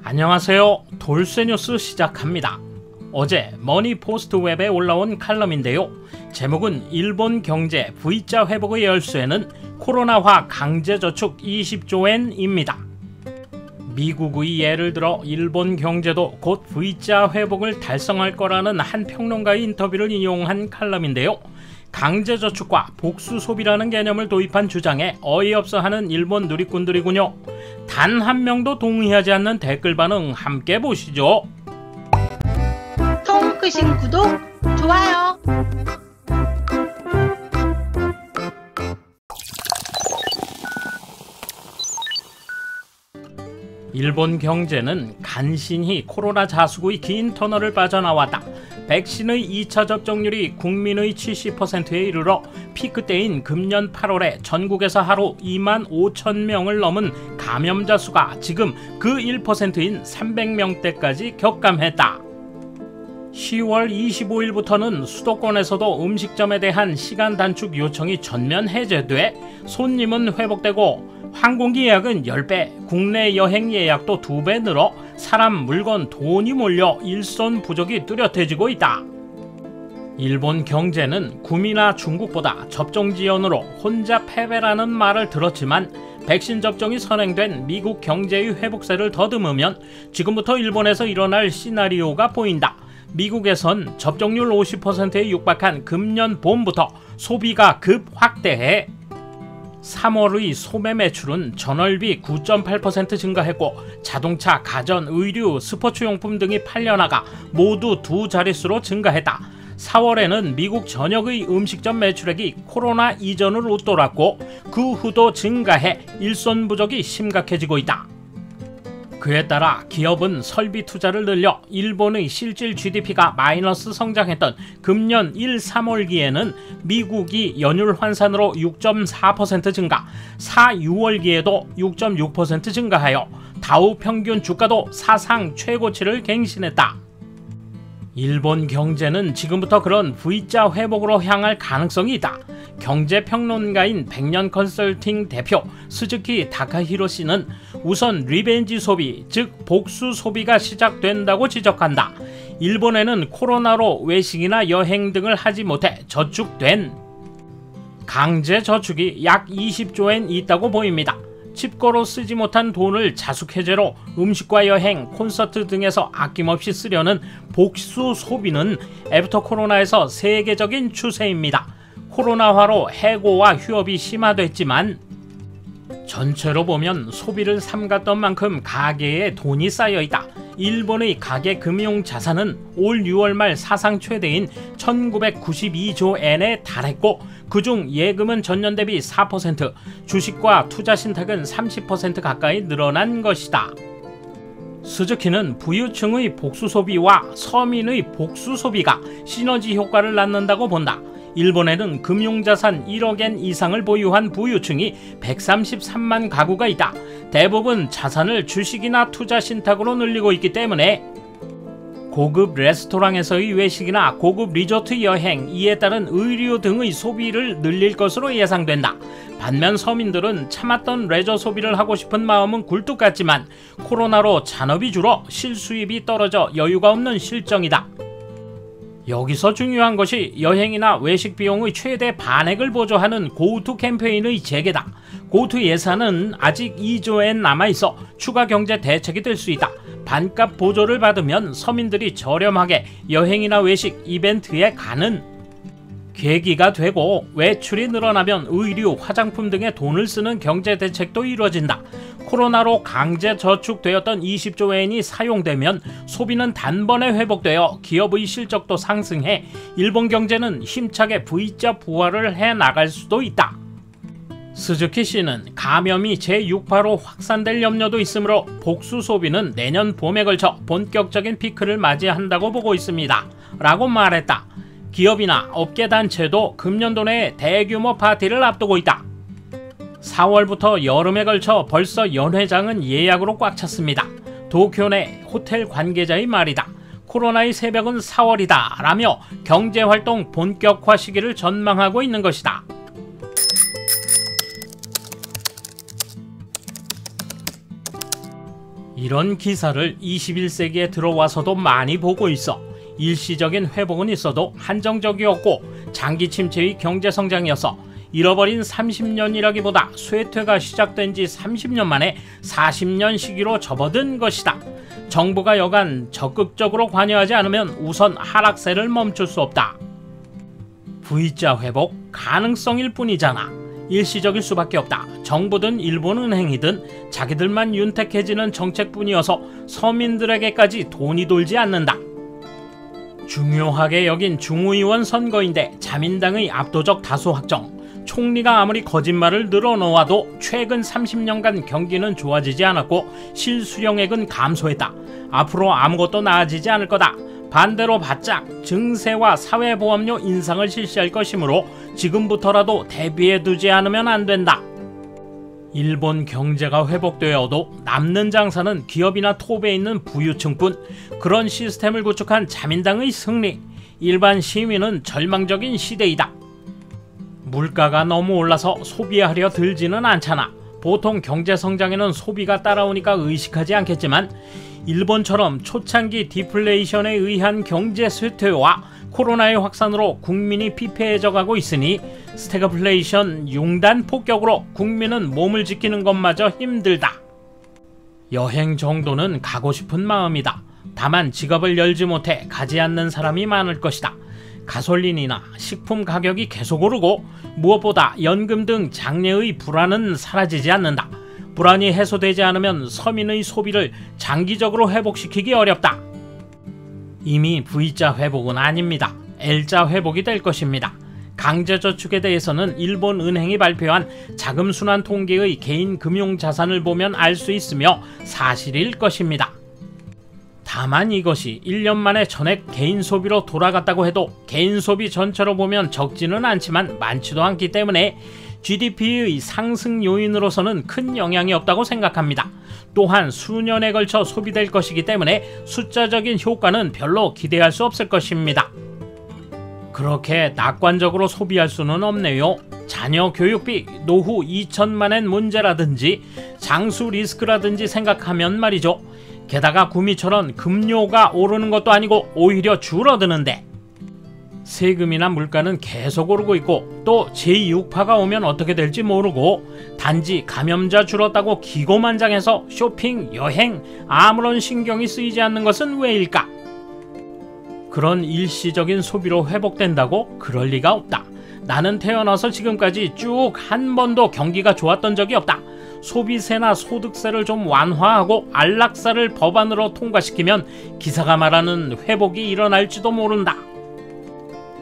안녕하세요. 돌쇠뉴스 시작합니다. 어제 머니포스트웹에 올라온 칼럼인데요. 제목은 일본 경제 V자 회복의 열쇠는 코로나화 강제저축 20조엔입니다. 미국의 예를 들어 일본 경제도 곧 V자 회복을 달성할 거라는 한 평론가의 인터뷰를 인용한 칼럼인데요. 강제저축과 복수소비라는 개념을 도입한 주장에 어이없어하는 일본 누리꾼들이군요. 단 한 명도 동의하지 않는 댓글 반응 함께 보시죠. 통크신 구독, 좋아요. 일본 경제는 간신히 코로나 자수구의 긴 터널을 빠져나왔다. 백신의 2차 접종률이 국민의 70%에 이르러 피크 때인 금년 8월에 전국에서 하루 2만 5천 명을 넘은 감염자 수가 지금 그 1%인 300명대까지 격감했다. 10월 25일부터는 수도권에서도 음식점에 대한 시간 단축 요청이 전면 해제돼 손님은 회복되고 항공기 예약은 10배, 국내 여행 예약도 2배 늘어 사람, 물건, 돈이 몰려 일손 부족이 뚜렷해지고 있다. 일본 경제는 구미나 중국보다 접종 지연으로 혼자 패배라는 말을 들었지만 백신 접종이 선행된 미국 경제의 회복세를 더듬으면 지금부터 일본에서 일어날 시나리오가 보인다. 미국에선 접종률 50%에 육박한 금년 봄부터 소비가 급 확대해 3월의 소매 매출은 전월비 9.8% 증가했고 자동차, 가전, 의류, 스포츠용품 등이 팔려나가 모두 2자릿수로 증가했다. 4월에는 미국 전역의 음식점 매출액이 코로나 이전을 웃돌았고 그 후도 증가해 일손 부족이 심각해지고 있다. 그에 따라 기업은 설비 투자를 늘려 일본의 실질 GDP가 마이너스 성장했던 금년 1, 3월기에는 미국이 연율 환산으로 6.4% 증가, 4, 6월기에도 6.6% 증가하여 다우 평균 주가도 사상 최고치를 갱신했다. 일본 경제는 지금부터 그런 V자 회복으로 향할 가능성이 있다. 경제평론가인 백년 컨설팅 대표 스즈키 다카히로 씨는 우선 리벤지 소비, 즉 복수 소비가 시작된다고 지적한다. 일본에는 코로나로 외식이나 여행 등을 하지 못해 저축된 강제 저축이 약 20조엔 있다고 보입니다. 칩거로 쓰지 못한 돈을 자숙해제로 음식과 여행, 콘서트 등에서 아낌없이 쓰려는 복수 소비는 애프터 코로나에서 세계적인 추세입니다. 코로나화로 해고와 휴업이 심화됐지만 전체로 보면 소비를 삼갔던 만큼 가계에 돈이 쌓여있다. 일본의 가계 금융 자산은 올 6월 말 사상 최대인 1992조 엔에 달했고 그중 예금은 전년 대비 4%, 주식과 투자 신탁은 30% 가까이 늘어난 것이다. 스즈키는 부유층의 복수소비와 서민의 복수소비가 시너지 효과를 낳는다고 본다. 일본에는 금융자산 1억엔 이상을 보유한 부유층이 133만 가구가 있다. 대부분 자산을 주식이나 투자 신탁으로 늘리고 있기 때문에 고급 레스토랑에서의 외식이나 고급 리조트 여행, 이에 따른 의류 등의 소비를 늘릴 것으로 예상된다. 반면 서민들은 참았던 레저 소비를 하고 싶은 마음은 굴뚝 같지만 코로나로 잔업이 줄어 실수입이 떨어져 여유가 없는 실정이다. 여기서 중요한 것이 여행이나 외식 비용의 최대 반액을 보조하는 고우투 캠페인의 재개다. 고우투 예산은 아직 2조엔 남아있어 추가 경제 대책이 될 수 있다. 반값 보조를 받으면 서민들이 저렴하게 여행이나 외식, 이벤트에 가는 계기가 되고 외출이 늘어나면 의류, 화장품 등에 돈을 쓰는 경제 대책도 이루어진다. 코로나로 강제 저축되었던 20조엔이 사용되면 소비는 단번에 회복되어 기업의 실적도 상승해 일본 경제는 힘차게 V자 부활을 해나갈 수도 있다. 스즈키 씨는 감염이 제6파로 확산될 염려도 있으므로 복수 소비는 내년 봄에 걸쳐 본격적인 피크를 맞이한다고 보고 있습니다. 라고 말했다. 기업이나 업계단체도 금년도 내에 대규모 파티를 앞두고 있다. 4월부터 여름에 걸쳐 벌써 연회장은 예약으로 꽉 찼습니다. 도쿄 내 호텔 관계자의 말이다. 코로나의 새벽은 4월이다 라며 경제활동 본격화 시기를 전망하고 있는 것이다. 이런 기사를 21세기에 들어와서도 많이 보고 있어 일시적인 회복은 있어도 한정적이었고 장기 침체의 경제성장이어서 잃어버린 30년이라기보다 쇠퇴가 시작된 지 30년 만에 40년 시기로 접어든 것이다. 정부가 여간 적극적으로 관여하지 않으면 우선 하락세를 멈출 수 없다. V자 회복 가능성일 뿐이잖아. 일시적일 수밖에 없다. 정부든 일본은행이든 자기들만 윤택해지는 정책뿐이어서 서민들에게까지 돈이 돌지 않는다. 중요하게 여긴 중의원 선거인데 자민당의 압도적 다수 확정. 총리가 아무리 거짓말을 늘어놓아도 최근 30년간 경기는 좋아지지 않았고 실수령액은 감소했다. 앞으로 아무것도 나아지지 않을 거다. 반대로 바짝 증세와 사회보험료 인상을 실시할 것이므로 지금부터라도 대비해두지 않으면 안 된다. 일본 경제가 회복되어도 남는 장사는 기업이나 톱에 있는 부유층뿐. 그런 시스템을 구축한 자민당의 승리. 일반 시민은 절망적인 시대이다. 물가가 너무 올라서 소비하려 들지는 않잖아. 보통 경제성장에는 소비가 따라오니까 의식하지 않겠지만 일본처럼 초창기 디플레이션에 의한 경제 쇠퇴와 코로나의 확산으로 국민이 피폐해져가고 있으니 스태그플레이션 융단 폭격으로 국민은 몸을 지키는 것마저 힘들다. 여행 정도는 가고 싶은 마음이다. 다만 지갑을 열지 못해 가지 않는 사람이 많을 것이다. 가솔린이나 식품 가격이 계속 오르고 무엇보다 연금 등 장래의 불안은 사라지지 않는다. 불안이 해소되지 않으면 서민의 소비를 장기적으로 회복시키기 어렵다. 이미 V자 회복은 아닙니다. L자 회복이 될 것입니다. 강제저축에 대해서는 일본 은행이 발표한 자금순환 통계의 개인 금융자산을 보면 알 수 있으며 사실일 것입니다. 다만 이것이 1년 만에 전액 개인 소비로 돌아갔다고 해도 개인 소비 전체로 보면 적지는 않지만 많지도 않기 때문에 GDP의 상승 요인으로서는 큰 영향이 없다고 생각합니다. 또한 수년에 걸쳐 소비될 것이기 때문에 숫자적인 효과는 별로 기대할 수 없을 것입니다. 그렇게 낙관적으로 소비할 수는 없네요. 자녀 교육비, 노후 2천만엔 문제라든지 장수 리스크라든지 생각하면 말이죠. 게다가 구미처럼 금료가 오르는 것도 아니고 오히려 줄어드는데 세금이나 물가는 계속 오르고 있고 또 제6파가 오면 어떻게 될지 모르고 단지 감염자 줄었다고 기고만장해서 쇼핑, 여행 아무런 신경이 쓰이지 않는 것은 왜일까? 그런 일시적인 소비로 회복된다고? 그럴 리가 없다. 나는 태어나서 지금까지 쭉 한 번도 경기가 좋았던 적이 없다. 소비세나 소득세를 좀 완화하고 안락사를 법안으로 통과시키면 기사가 말하는 회복이 일어날지도 모른다.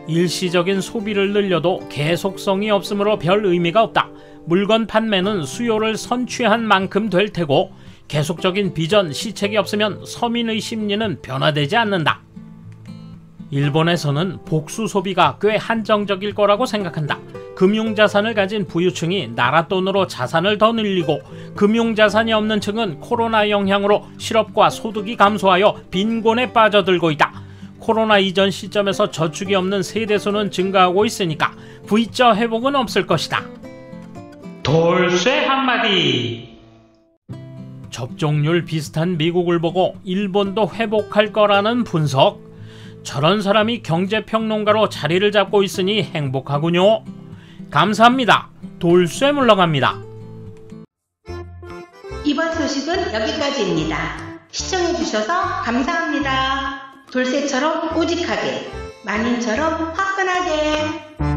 일시적인 소비를 늘려도 계속성이 없으므로 별 의미가 없다. 물건 판매는 수요를 선취한 만큼 될 테고 계속적인 비전, 시책이 없으면 서민의 심리는 변화되지 않는다. 일본에서는 복수 소비가 꽤 한정적일 거라고 생각한다. 금융자산을 가진 부유층이 나라 돈으로 자산을 더 늘리고 금융자산이 없는 층은 코로나 영향으로 실업과 소득이 감소하여 빈곤에 빠져들고 있다. 코로나 이전 시점에서 저축이 없는 세대수는 증가하고 있으니까 V자 회복은 없을 것이다. 돌쇠 한마디. 접종률 비슷한 미국을 보고 일본도 회복할 거라는 분석. 저런 사람이 경제평론가로 자리를 잡고 있으니 행복하군요. 감사합니다. 돌쇠 물러갑니다. 이번 소식은 여기까지입니다. 시청해주셔서 감사합니다. 돌쇠처럼 우직하게, 만인처럼 화끈하게.